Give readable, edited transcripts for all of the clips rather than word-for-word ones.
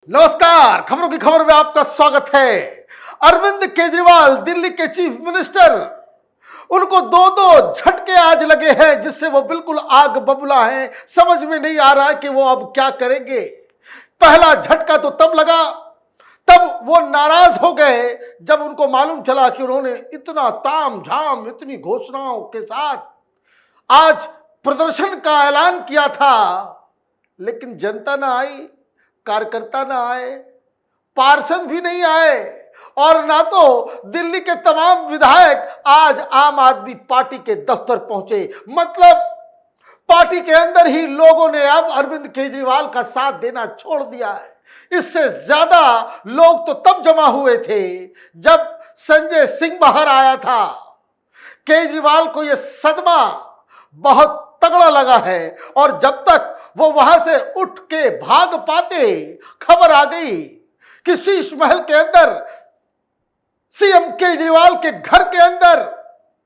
नमस्कार, खबरों की खबर में आपका स्वागत है। अरविंद केजरीवाल दिल्ली के चीफ मिनिस्टर, उनको दो दो झटके आज लगे हैं जिससे वो बिल्कुल आग बबूला हैं। समझ में नहीं आ रहा है कि वो अब क्या करेंगे। पहला झटका तो तब लगा, तब वो नाराज हो गए जब उनको मालूम चला कि उन्होंने इतना ताम झाम, इतनी घोषणाओं के साथ आज प्रदर्शन का ऐलान किया था, लेकिन जनता ना आई, कार्यकर्ता ना आए, पार्षद भी नहीं आए और ना तो दिल्ली के तमाम विधायक आज आम आदमी पार्टी के दफ्तर पहुंचे। मतलब पार्टी के अंदर ही लोगों ने अब अरविंद केजरीवाल का साथ देना छोड़ दिया है। इससे ज्यादा लोग तो तब जमा हुए थे जब संजय सिंह बाहर आया था। केजरीवाल को यह सदमा बहुत तगड़ा लगा है और जब तक वो वहां से उठ के भाग पाते, खबर आ गई कि शीश महल के अंदर, सीएम केजरीवाल के घर के अंदर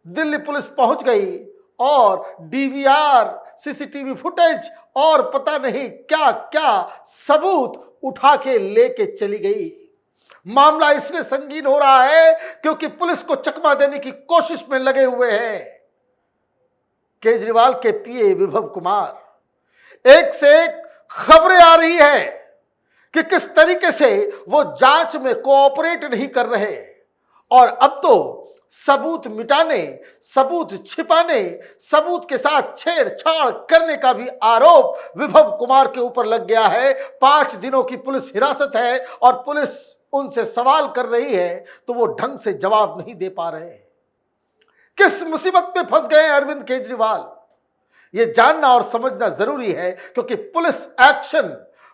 दिल्ली पुलिस पहुंच गई और डीवीआर, सीसीटीवी फुटेज और पता नहीं क्या क्या सबूत उठा के लेके चली गई। मामला इसलिए संगीन हो रहा है क्योंकि पुलिस को चकमा देने की कोशिश में लगे हुए हैं केजरीवाल के पीए विभव कुमार। एक से एक खबरें आ रही है कि किस तरीके से वो जांच में कोऑपरेट नहीं कर रहे और अब तो सबूत मिटाने, सबूत छिपाने, सबूत के साथ छेड़छाड़ करने का भी आरोप विभव कुमार के ऊपर लग गया है। 5 दिनों की पुलिस हिरासत है और पुलिस उनसे सवाल कर रही है तो वो ढंग से जवाब नहीं दे पा रहे हैं। किस मुसीबत में फंस गए अरविंद केजरीवाल, यह जानना और समझना जरूरी है क्योंकि पुलिस एक्शन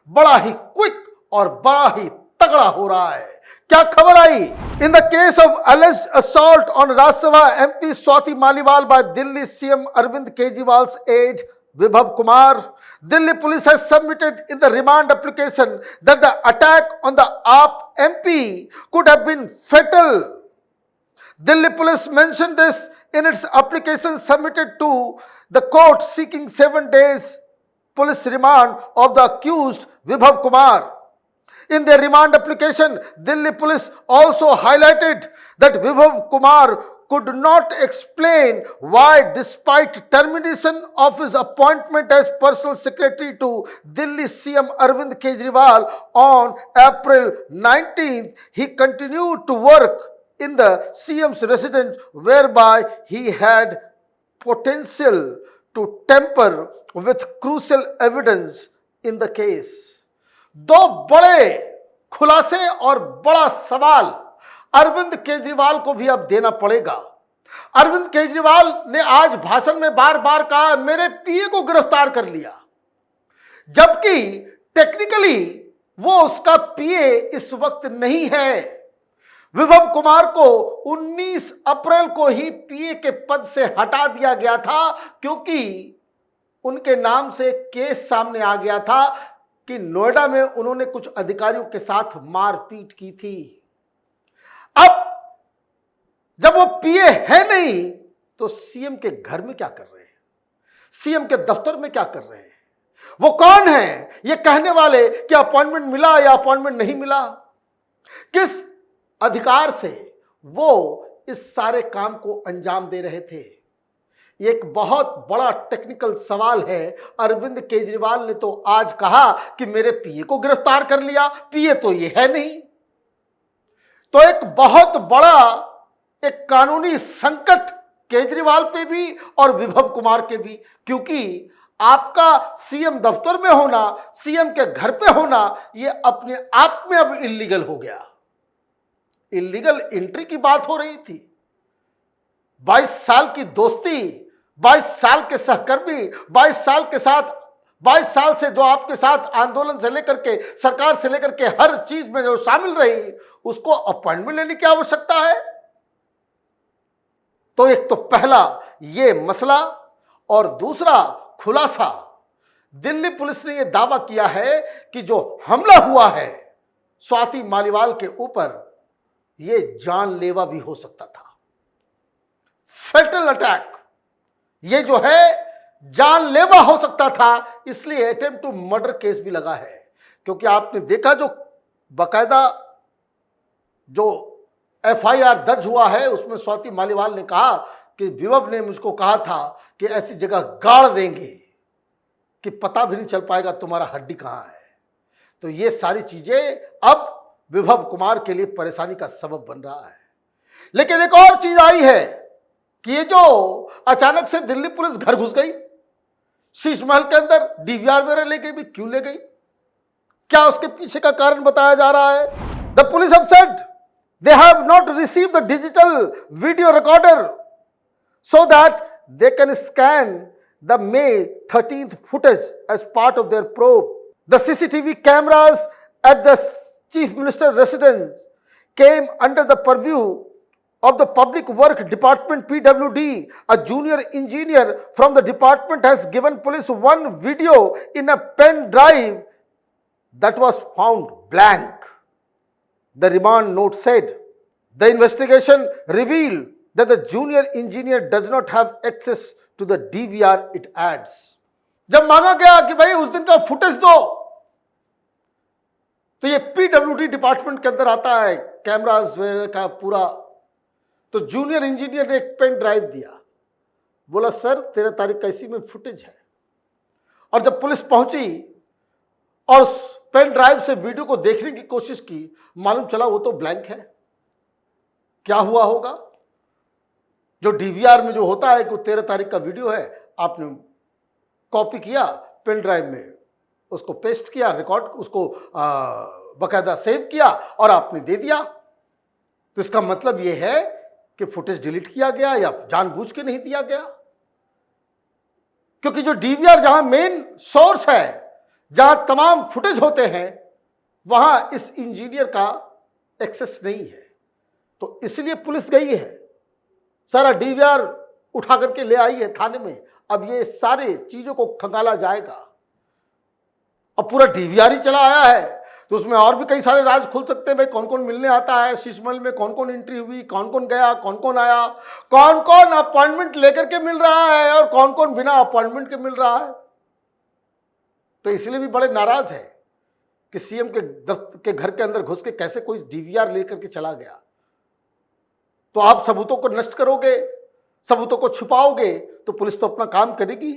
बड़ा ही क्विक और बड़ा ही तगड़ा हो रहा है। क्या खबर आई? In the case of alleged assault on Rajya Sabha MP Swati Maliwal by Delhi CM Arvind Kejriwal's aide Vibhav Kumar, Delhi police has submitted in the remand application that the attack on the AAP MP could have been fatal. Delhi police mentioned this in its application submitted to the court seeking 7 days police remand of the accused Vibhav Kumar. In their remand application, Delhi police also highlighted that Vibhav Kumar could not explain why, despite termination of his appointment as personal secretary to Delhi CM Arvind Kejriwal on April 19th, he continued to work in the CM's residence, whereby he had potential to tamper with crucial evidence in the case. दो बड़े खुलासे और बड़ा सवाल अरविंद केजरीवाल को भी अब देना पड़ेगा। अरविंद केजरीवाल ने आज भाषण में बार बार कहा मेरे पीए को गिरफ्तार कर लिया, जबकि टेक्निकली वो उसका पीए इस वक्त नहीं है। विभव कुमार को 19 अप्रैल को ही पीए के पद से हटा दिया गया था क्योंकि उनके नाम से केस सामने आ गया था कि नोएडा में उन्होंने कुछ अधिकारियों के साथ मारपीट की थी। अब जब वो पीए है नहीं तो सीएम के घर में क्या कर रहे हैं, सीएम के दफ्तर में क्या कर रहे हैं? वो कौन है ये कहने वाले कि अपॉइंटमेंट मिला या अपॉइंटमेंट नहीं मिला? किस अधिकार से वो इस सारे काम को अंजाम दे रहे थे? एक बहुत बड़ा टेक्निकल सवाल है। अरविंद केजरीवाल ने तो आज कहा कि मेरे पीए को गिरफ्तार कर लिया, पीए तो ये है नहीं। तो एक बहुत बड़ा एक कानूनी संकट केजरीवाल पे भी और विभव कुमार के भी, क्योंकि आपका सीएम दफ्तर में होना, सीएम के घर पे होना, ये अपने आप में अब इल्लीगल हो गया। इल्लीगल एंट्री की बात हो रही थी। 22 साल की दोस्ती, 22 साल के सहकर्मी, 22 साल से जो आपके साथ आंदोलन से लेकर के, सरकार से लेकर के हर चीज में जो शामिल रही, उसको अपॉइंटमेंट लेने की आवश्यकता है? तो एक तो पहला ये मसला और दूसरा खुलासा, दिल्ली पुलिस ने यह दावा किया है कि जो हमला हुआ है स्वाति मालीवाल के ऊपर, ये जानलेवा भी हो सकता था। फेटल अटैक, ये जो है जानलेवा हो सकता था, इसलिए अटेम्प्ट टू मर्डर केस भी लगा है। क्योंकि आपने देखा जो बकायदा जो एफआईआर दर्ज हुआ है उसमें स्वाति मालीवाल ने कहा कि विभव ने मुझको कहा था कि ऐसी जगह गाड़ देंगे कि पता भी नहीं चल पाएगा तुम्हारा हड्डी कहां है। तो ये सारी चीजें अब विभव कुमार के लिए परेशानी का सबब बन रहा है। लेकिन एक और चीज आई है कि ये जो अचानक से दिल्ली पुलिस घर घुस गई, शीश महल के अंदर डीवीआर वगैरह ले गई, भी क्यों ले गई, क्या उसके पीछे का कारण बताया जा रहा है। The police have said they have not received the digital video recorder so that they can scan the May 13th footage as part of their probe. The CCTV cameras at the Chief Minister's residence came under the purview of the Public Work Department PWD. A junior engineer from the department has given police one video in a pen drive that was found blank. The remand note said, the investigation revealed that the junior engineer does not have access to the DVR it adds. जब मांगा गया कि भाई उस दिन का footage दो, तो ये पीडब्ल्यूडी डिपार्टमेंट के अंदर आता है कैमरास वगैरह का पूरा। तो जूनियर इंजीनियर ने एक पेन ड्राइव दिया, बोला सर 13 तारीख का इसी में फुटेज है। और जब पुलिस पहुंची और पेन ड्राइव से वीडियो को देखने की कोशिश की, मालूम चला वो तो ब्लैंक है। क्या हुआ होगा, जो डीवीआर में जो होता है कि 13 तारीख का वीडियो है, आपने कॉपी किया पेन ड्राइव में, उसको पेस्ट किया, रिकॉर्ड उसको बकायदा सेव किया और आपने दे दिया। तो इसका मतलब यह है कि फुटेज डिलीट किया गया या जानबूझ के नहीं दिया गया, क्योंकि जो डीवीआर जहां मेन सोर्स है, जहां तमाम फुटेज होते हैं, वहां इस इंजीनियर का एक्सेस नहीं है। तो इसलिए पुलिस गई है, सारा डीवीआर उठा करके ले आई है थाने में। अब ये सारे चीजों को खंगाला जाएगा। अब पूरा डीवीआर ही चला आया है, तो उसमें और भी कई सारे राज खुल सकते हैं। भाई कौन कौन मिलने आता है, शीश महल में कौन कौन एंट्री हुई, कौन कौन गया, कौन कौन आया, कौन कौन अपॉइंटमेंट लेकर के मिल रहा है और कौन कौन बिना अपॉइंटमेंट के मिल रहा है। तो इसलिए भी बड़े नाराज है कि सीएम के घर के अंदर घुस के कैसे कोई डीवीआर लेकर के चला गया। तो आप सबूतों को नष्ट करोगे, सबूतों को छुपाओगे, तो पुलिस तो अपना काम करेगी।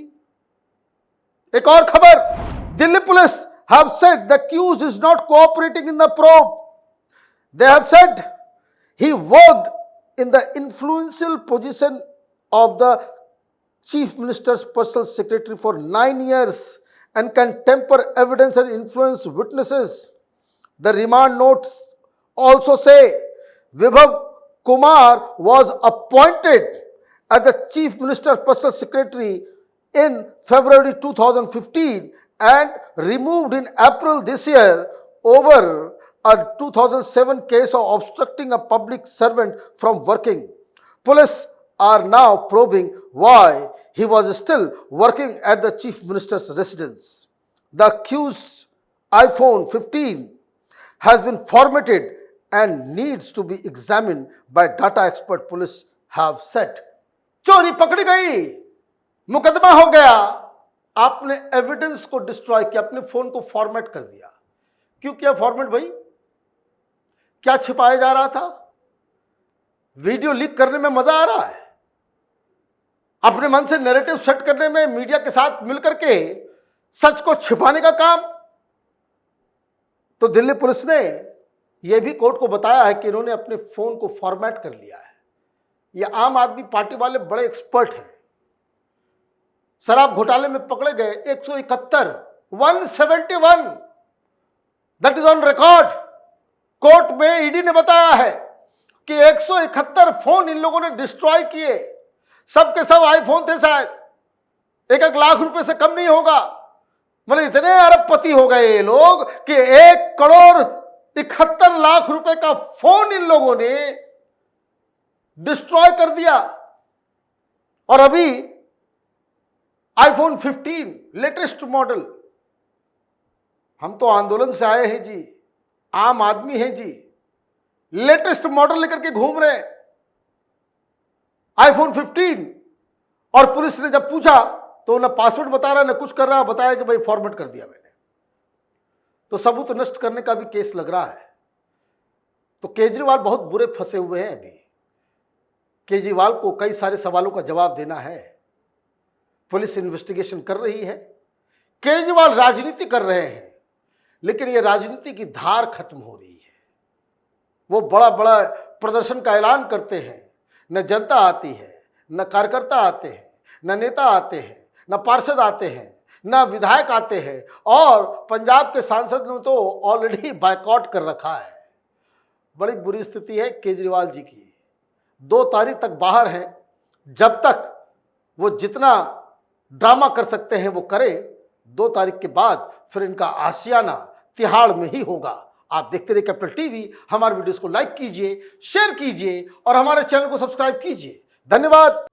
एक और खबर, Delhi police have said the accused is not cooperating in the probe. They have said he worked in the influential position of the Chief Minister's personal secretary for 9 years and can tamper evidence and influence witnesses. The remand notes also say Vibhav Kumar was appointed as the Chief Minister's personal secretary in February 2015 and removed in April this year over a 2007 case of obstructing a public servant from working. Police are now probing why he was still working at the Chief Minister's residence. The accused's iPhone 15 has been formatted and needs to be examined by data expert, police have said. चोरी पकड़ी गई, मुकदमा हो गया, आपने evidence को destroy किया, अपने फोन को फॉर्मेट कर दिया। क्यों किया फॉर्मेट भाई? क्या छिपाया जा रहा था? वीडियो लीक करने में मजा आ रहा है, अपने मन से नैरेटिव सेट करने में, मीडिया के साथ मिलकर के सच को छिपाने का काम। तो दिल्ली पुलिस ने यह भी कोर्ट को बताया है कि इन्होंने अपने फोन को फॉर्मेट कर लिया है। ये आम आदमी पार्टी वाले बड़े एक्सपर्ट हैं। शराब घोटाले में पकड़े गए 171 that is on record. Court में ईडी ने बताया है कि 171 फोन इन लोगों ने डिस्ट्रॉय किए। सबके सब आईफोन थे, शायद 1 लाख रुपए से कम नहीं होगा। मतलब इतने अरबपति हो गए ये लोग कि 1,71,00,000 रुपए का फोन इन लोगों ने डिस्ट्रॉय कर दिया। और अभी आईफोन 15 लेटेस्ट मॉडल, हम तो आंदोलन से आए हैं जी, आम आदमी हैं जी, लेटेस्ट मॉडल लेकर के घूम रहे हैं आईफोन 15। और पुलिस ने जब पूछा तो ना पासवर्ड बता रहा, ना कुछ कर रहा, बताया कि भाई फॉर्मेट कर दिया मैंने। तो सबूत नष्ट करने का भी केस लग रहा है। तो केजरीवाल बहुत बुरे फंसे हुए हैं। अभी केजरीवाल को कई सारे सवालों का जवाब देना है। पुलिस इन्वेस्टिगेशन कर रही है, केजरीवाल राजनीति कर रहे हैं, लेकिन ये राजनीति की धार खत्म हो रही है। वो बड़ा बड़ा प्रदर्शन का ऐलान करते हैं, न जनता आती है, न कार्यकर्ता आते हैं, न नेता आते हैं, न पार्षद आते हैं, न विधायक आते हैं, और पंजाब के सांसद ने तो ऑलरेडी बायकॉट कर रखा है। बड़ी बुरी स्थिति है केजरीवाल जी की। 2 तारीख तक बाहर हैं, जब तक वो जितना ड्रामा कर सकते हैं वो करें। 2 तारीख के बाद फिर इनका आशियाना तिहाड़ में ही होगा। आप देखते रहिए कैपिटल टीवी। हमारे वीडियोस को लाइक कीजिए, शेयर कीजिए और हमारे चैनल को सब्सक्राइब कीजिए। धन्यवाद।